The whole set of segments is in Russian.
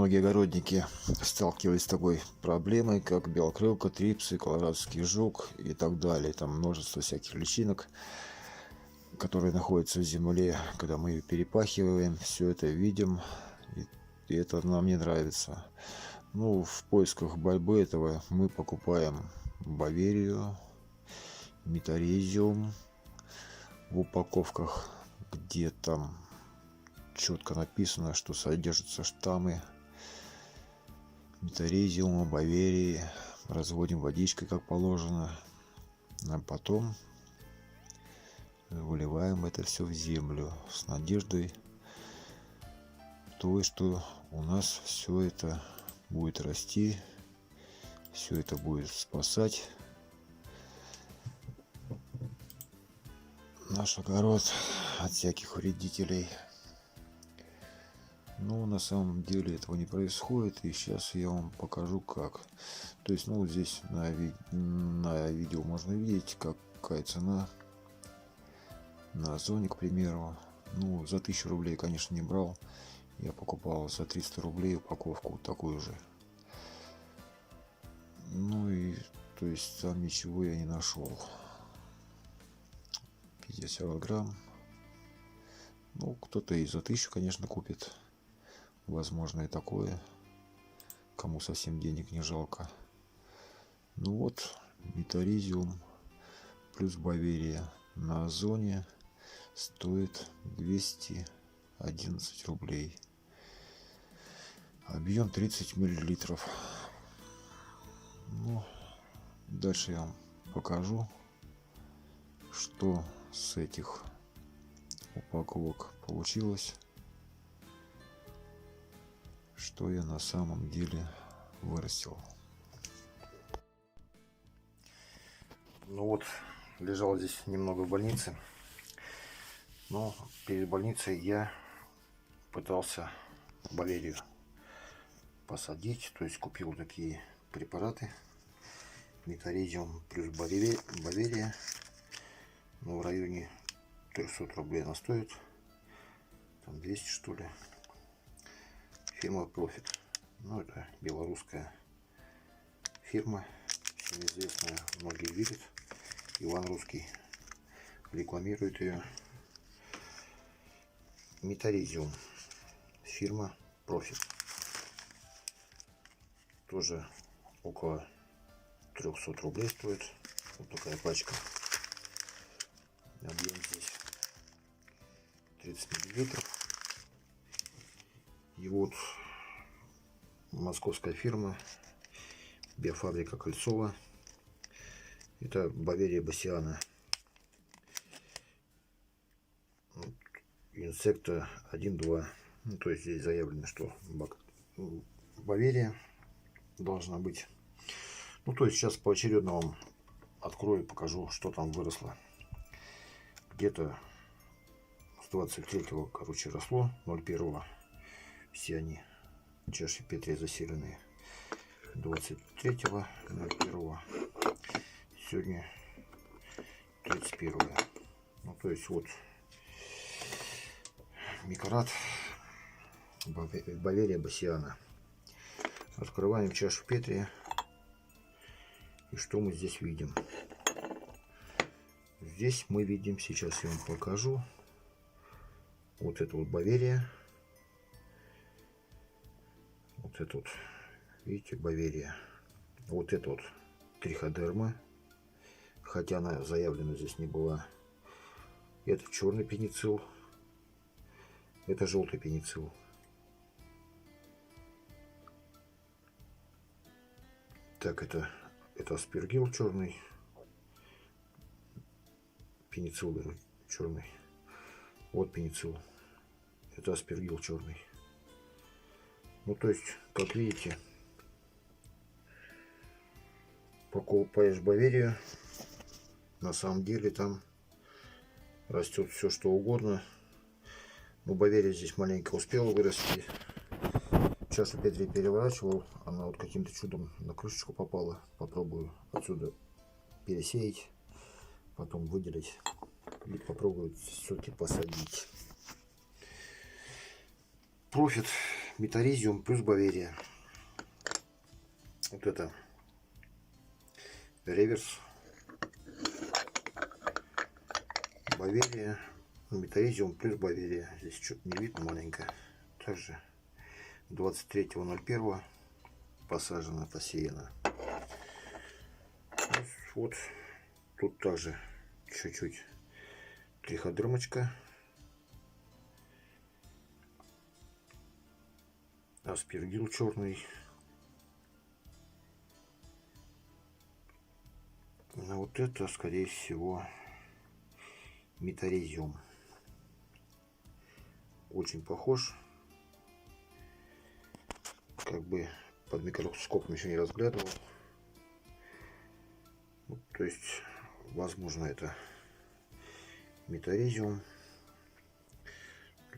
многие огородники сталкивались с такой проблемой, как белокрылка, трипсы, колорадский жук и так далее. Там множество всяких личинок, которые находятся в земле. Когда мы ее перепахиваем, все это видим, и это нам не нравится. Ну, в поисках борьбы этого мы покупаем баверию, метарезиум в упаковках, где там четко написано, что содержатся штаммы метарезиума, баверии. Разводим водичкой, как положено, а потом выливаем это все в землю с надеждой той, что у нас все это будет расти, все это будет спасать наш огород от всяких вредителей. Но на самом деле этого не происходит, и сейчас я вам покажу как. То есть, ну, здесь на видео можно видеть, какая цена на Озоне, к примеру. Ну, за 1000 рублей, конечно, не брал. Я покупал за 300 рублей упаковку такую же. Ну и, то есть, там ничего я не нашел. 50 грамм. Ну, кто-то и за 1000, конечно, купит. Возможно и такое, кому совсем денег не жалко. Ну вот, метарезиум плюс баверия на Озоне стоит 211 рублей. Объем 30 миллилитров. Ну, дальше я вам покажу, что с этих упаковок получилось, что я на самом деле вырастил. Ну вот, лежал здесь немного в больнице, но перед больницей я пытался баверию посадить, то есть купил такие препараты метарезиум плюс баверия, ну, в районе 300 рублей она стоит, там 200 что ли. Фирма Profit. Ну, это белорусская фирма, всем известная, многие видят. Иван Русский рекламирует ее. Метарезиум, фирма Profit. Тоже около 300 рублей стоит. Вот такая пачка. Объем здесь 30 миллилитров. И вот московская фирма Биофабрика Кольцова. Это баверия бассиана. Инсекта 1-2. Ну, то есть здесь заявлено, что баверия должна быть. Ну, то есть сейчас поочередно вам открою и покажу, что там выросло. Где-то с 23-го, короче, росло, 01-го. Все они чаши Петри заселенные. 23-го, 01-го. Сегодня 31-е. Ну, то есть вот микорат баверия бассиана. Открываем чашу Петри. И что мы здесь видим? Здесь мы видим, сейчас я вам покажу, вот это вот баверия. Вот это вот, видите, баверия. Вот это вот триходерма, хотя она заявлена здесь не была. Это черный пеницилл, это желтый пеницилл. Так, это аспергилл черный, пеницилл черный. Вот пеницилл, это аспергилл черный. Ну, то есть, как видите, покупаешь баверию, на самом деле там растет все что угодно. Но баверия здесь маленько успела вырасти. Чашу Петри переворачивал, она вот каким-то чудом на крышечку попала. Попробую отсюда пересеять, потом выделить и попробую все-таки посадить. Profit Метаризиум плюс Баверия. Вот это реверс. Баверия. Метаризиум плюс Баверия. Здесь что-то не видно маленькое. Также 23.01 посажено, посеяно. Вот тут также чуть-чуть триходермочка. Аспергилл черный. А вот это, скорее всего, метаризиум. Очень похож. Как бы под микроскопом еще не разглядывал. Вот, то есть, возможно, это метаризиум.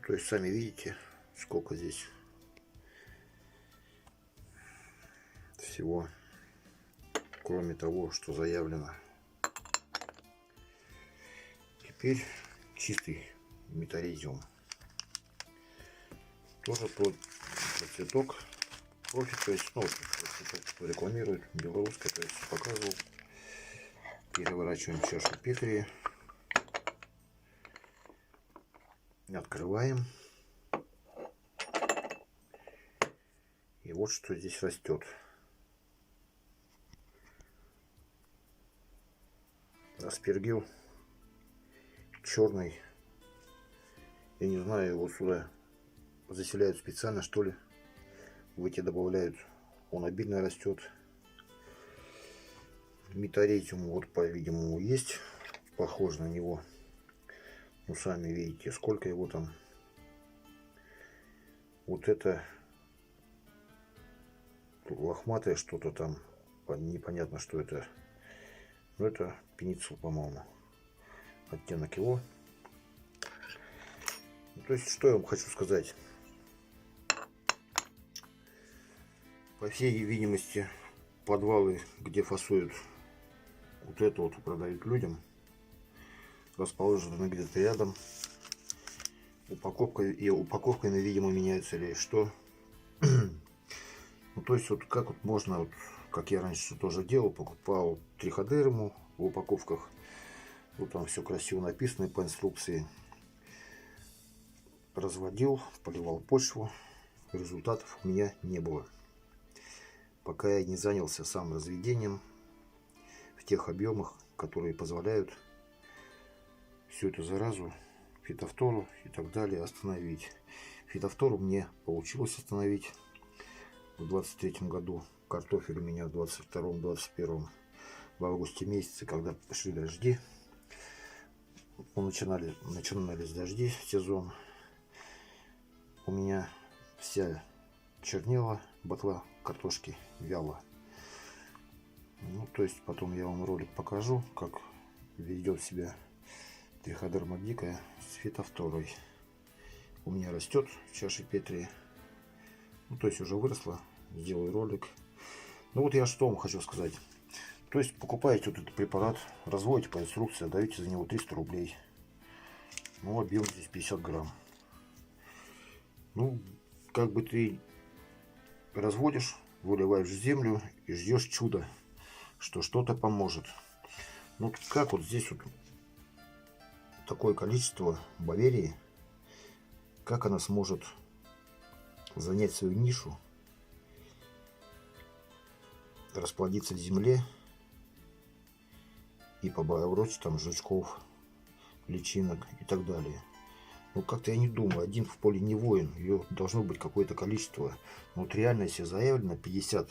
То есть, сами видите, сколько здесь всего, кроме того, что заявлено. Теперь чистый метаризиум. Тоже про цветок профит, то есть, ну, рекламирует белорусское, то есть показывал. Переворачиваем чашу Петри. Открываем. И вот что здесь растет. Аспергилл черный. Я не знаю, его сюда заселяют специально, что ли. В эти добавляют. Он обильно растет. Метаризиум вот, по-видимому, есть. Похож на него. Ну, сами видите, сколько его там. Вот это лохматое что-то там. Непонятно, что это. Но это пеницилл, по-моему. Оттенок его. То есть, что я вам хочу сказать. По всей видимости, подвалы, где фасуют вот это вот, продают людям, расположены где-то рядом. Упаковка и упаковкой, видимо, меняется или что. Ну, то есть, вот как вот можно, вот, как я раньше тоже делал, покупал триходерму в упаковках. Вот там все красиво написано по инструкции. Разводил, поливал почву. Результатов у меня не было. Пока я не занялся сам разведением в тех объемах, которые позволяют всю эту заразу, фитофтору и так далее остановить. Фитофтору мне получилось остановить в 23 году. Картофель у меня в 22-21, в августе месяце, когда пошли дожди. Начинались дожди, сезон. У меня вся чернела, ботва картошки вяла. Ну, то есть потом я вам ролик покажу, как ведет себя триходерма дикая с фитофторой. У меня растет в чаше Петри. Ну, то есть уже выросла. Сделаю ролик. Ну вот я что вам хочу сказать. То есть покупаете вот этот препарат, разводите по инструкции, даете за него 300 рублей. Ну, объем здесь 50 грамм. Ну, как бы ты разводишь, выливаешь в землю и ждешь чуда, что что-то поможет. Ну, как вот здесь вот такое количество Баверии, как она сможет занять свою нишу, расплодиться в земле и побороть там жучков, личинок и так далее. Ну, как-то я не думаю, один в поле не воин, ее должно быть какое-то количество. Но вот реально, если заявлено 50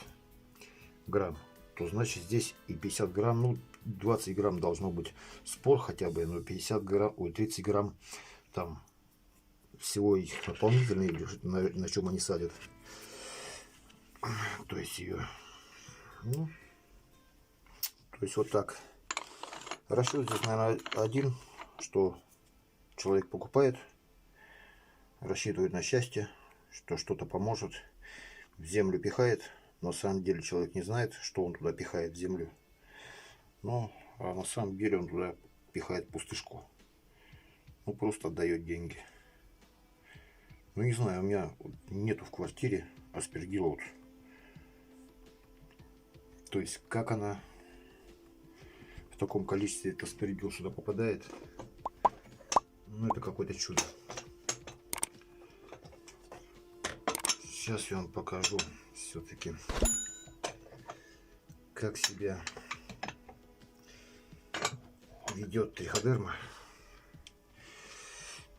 грамм, то значит здесь и 50 грамм, ну 20 грамм должно быть спор хотя бы, но 50 грамм, ой, 30 грамм там всего их дополнительные, на чем они садят. То есть ее, ну, то есть вот так. Расчет здесь, наверное, один, что человек покупает, рассчитывает на счастье, что что-то поможет, в землю пихает, но на самом деле человек не знает, что он туда пихает в землю. Но на самом деле он туда пихает пустышку. Ну, просто отдает деньги. Ну не знаю, у меня нету в квартире аспергилла. Вот. То есть как она в таком количестве этот аспергилл сюда попадает? Ну это какое-то чудо. Сейчас я вам покажу все-таки, как себя ведет триходерма.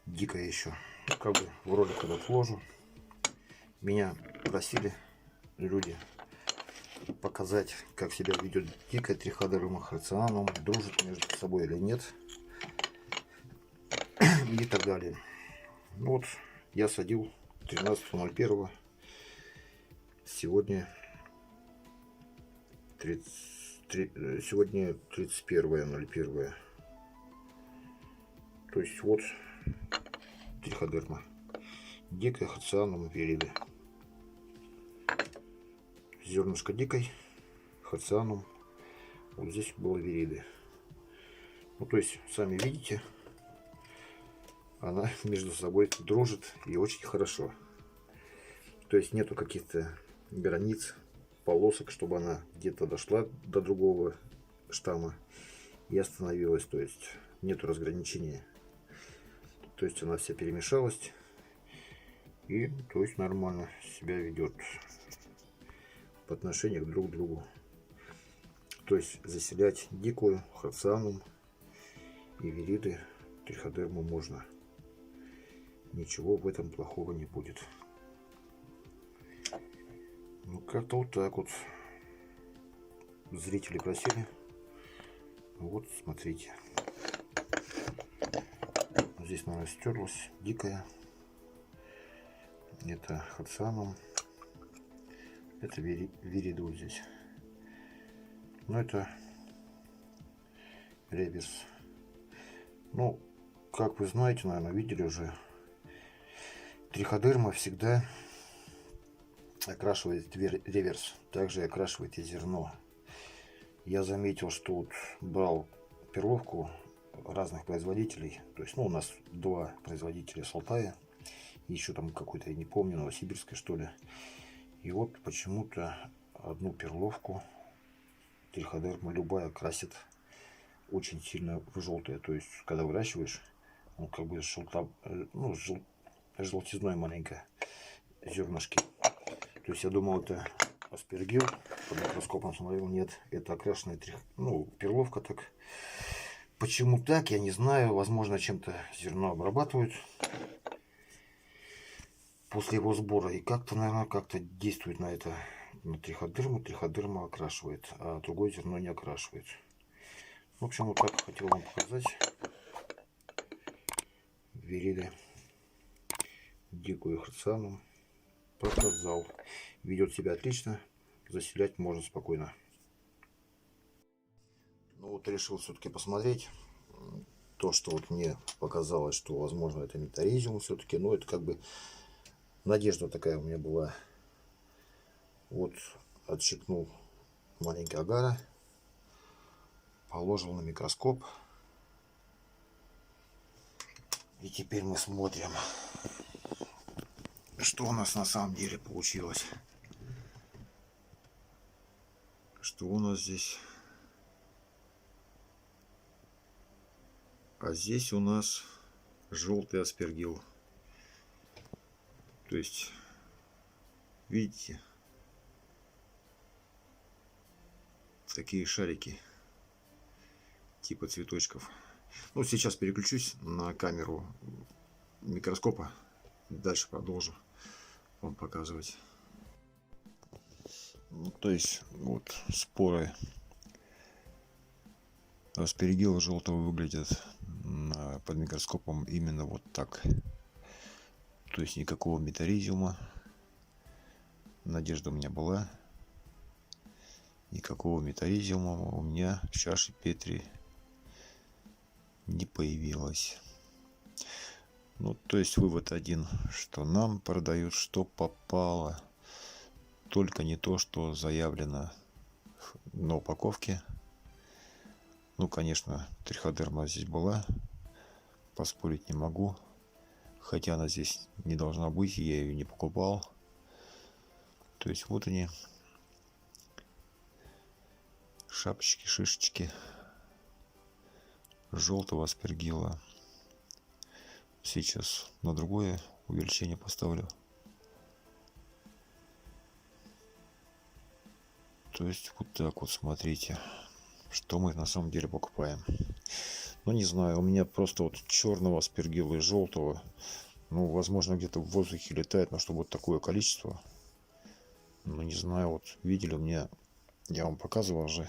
Дикая еще. Как бы в ролик когда вложу. Меня просили люди показать, как себя ведет дикая триходерма харцианум, дружит между собой или нет, и так далее. Вот я садил 13.01. Сегодня 31.01. То есть вот триходерма. Дикая харцианум вириды. Зернышко дикой, харцианум. Вот здесь было вириды. Ну, то есть, сами видите, она между собой дружит и очень хорошо. То есть нету каких-то границ, полосок, чтобы она где-то дошла до другого штамма и остановилась. То есть нету разграничения. То есть она вся перемешалась и то есть нормально себя ведет по отношению друг к другу. То есть заселять дикую харцианум и вириды триходерму можно. Ничего в этом плохого не будет. Ну как-то вот так вот. Зрители просили. Вот смотрите. Здесь, наверное, стерлась дикая. Это харцианум. Это вириды вот здесь. Но это реверс. Ну, как вы знаете, наверное, видели уже, триходерма всегда окрашивает реверс. Также окрашивает и зерно. Я заметил, что вот брал перловку разных производителей. То есть, ну, у нас два производителя с Алтая. Еще там какой-то, я не помню, новосибирской, что ли. И вот почему-то одну перловку триходерма любая красит очень сильно в желтое. То есть, когда выращиваешь, он как бы желтизной маленько зернышки. То есть я думал, это аспергилл, под микроскопом смотрел, нет, это окрашенная перловка. Так почему так, я не знаю. Возможно, чем-то зерно обрабатывают после его сбора и как-то, наверное, как-то действует на это, на триходерму. Триходерма окрашивает, а другое зерно не окрашивает. В общем, вот так хотел вам показать вириды, дикую харцианум. Показал. Ведет себя отлично. Заселять можно спокойно. Ну вот решил все-таки посмотреть. То, что вот мне показалось, что возможно это метаризиум все-таки. Но это как бы надежда такая у меня была. Вот отщипнул маленький агара. Положил на микроскоп. И теперь мы смотрим, что у нас на самом деле получилось. Что у нас здесь? А здесь у нас желтый аспергилл. То есть, видите, такие шарики типа цветочков. Ну, сейчас переключусь на камеру микроскопа. Дальше продолжу вам показывать. Ну, то есть, вот споры аспергилла желтого выглядят под микроскопом именно вот так. То есть никакого метаризиума. Надежда у меня была. Никакого метаризиума у меня в чаше Петри не появилось. Ну, то есть вывод один, что нам продают, что попало. Только не то, что заявлено на упаковке. Ну, конечно, триходерма здесь была. Поспорить не могу. хотя она здесь не должна быть, я ее не покупал. То есть вот они, шапочки, шишечки желтого аспергилла. Сейчас на другое увеличение поставлю. То есть вот так вот смотрите, что мы на самом деле покупаем. Ну не знаю, у меня просто вот черного аспергилла и желтого, ну возможно где-то в воздухе летает, но чтобы вот такое количество, ну не знаю, вот видели у меня, я вам показывал же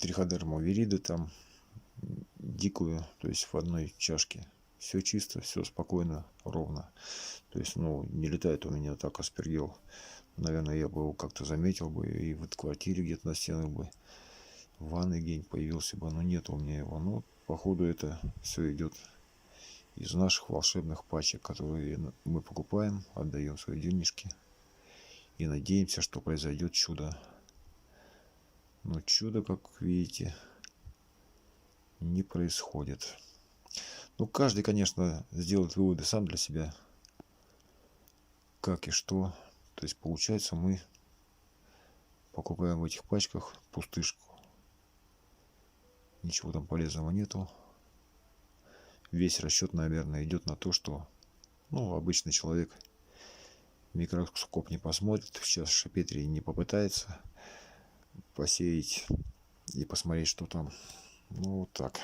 триходерму вириды там дикую, то есть в одной чашке. Все чисто, все спокойно, ровно. То есть, ну, не летает у меня так аспергилл. Наверное, я бы его как-то заметил бы и в квартире где-то на стенах бы, в ванной где-нибудь появился бы, но нет у меня его. Ну, походу, это все идет из наших волшебных пачек, которые мы покупаем, отдаем свои денежки и надеемся, что произойдет чудо. Но чудо, как видите, не происходит. Ну, каждый, конечно, сделает выводы сам для себя, как и что. То есть, получается, мы покупаем в этих пачках пустышку. Ничего там полезного нету. Весь расчет, наверное, идет на то, что, ну, обычный человек в микроскоп не посмотрит, сейчас шипетри не попытается посеять и посмотреть, что там. Ну, вот так.